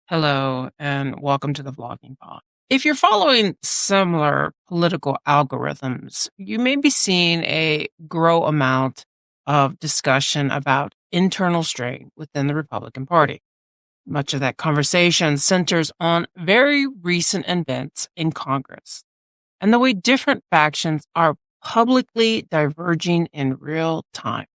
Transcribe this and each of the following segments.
Hello, and welcome to the Vlogging Pod. If you're following similar political algorithms, you may be seeing a grow amount of discussion about internal strain within the Republican Party. Much of that conversation centers on very recent events in Congress and the way different factions are publicly diverging in real time.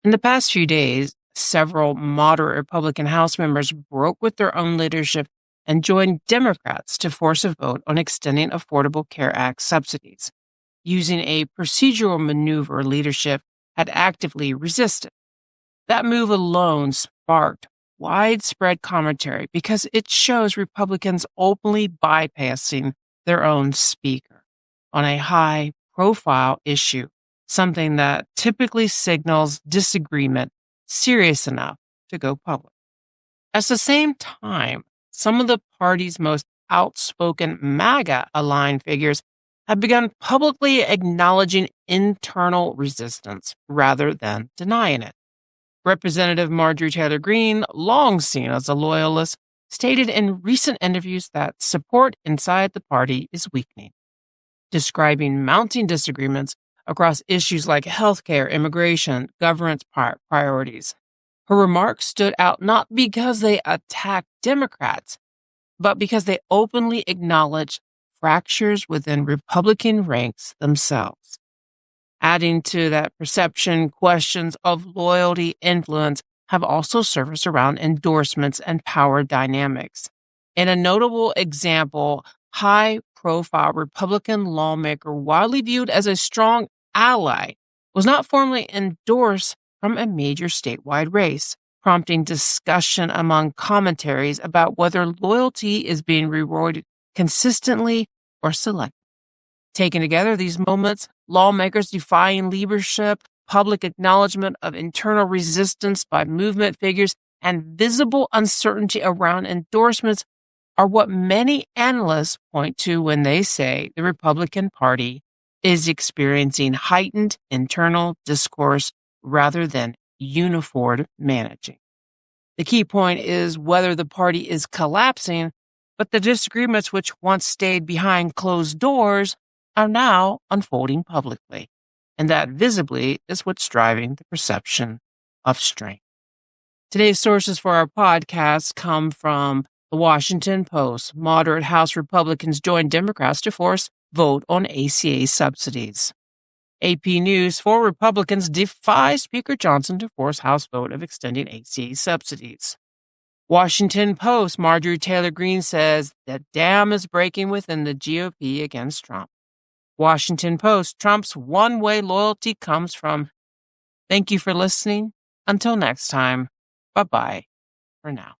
In the past few days, several moderate Republican House members broke with their own leadership and joined Democrats to force a vote on extending Affordable Care Act subsidies, using a procedural maneuver leadership had actively resisted. That move alone sparked widespread commentary because it shows Republicans openly bypassing their own speaker on a high profile issue, something that typically signals disagreement serious enough to go public. At the same time, some of the party's most outspoken MAGA aligned figures have begun publicly acknowledging internal resistance rather than denying it. Representative Marjorie Taylor Greene, long seen as a loyalist, stated in recent interviews that support inside the party is weakening, describing mounting disagreements across issues like healthcare, immigration, governance priorities. Her remarks stood out not because they attacked Democrats, but because they openly acknowledged fractures within Republican ranks themselves. Adding to that perception, questions of loyalty influence have also surfaced around endorsements and power dynamics. In a notable example, high-profile Republican lawmaker widely viewed as a strong ally was not formally endorsed from a major statewide race, prompting discussion among commentaries about whether loyalty is being rewarded consistently or selectively. Taken together, these moments, lawmakers defying leadership, public acknowledgement of internal resistance by movement figures, and visible uncertainty around endorsements are what many analysts point to when they say the Republican Party is experiencing heightened internal discourse rather than uniform managing. The key point is whether the party is collapsing, but the disagreements which once stayed behind closed doors are now unfolding publicly. And that visibly is what's driving the perception of strain. Today's sources for our podcast come from the Washington Post. Moderate House Republicans join Democrats to force vote on ACA subsidies. AP News, 4 Republicans defy Speaker Johnson to force House vote of extending ACA subsidies. Washington Post, Marjorie Taylor Greene says the dam is breaking within the GOP against Trump. Washington Post, Trump's one-way loyalty comes from. Thank you for listening. Until next time, bye-bye for now.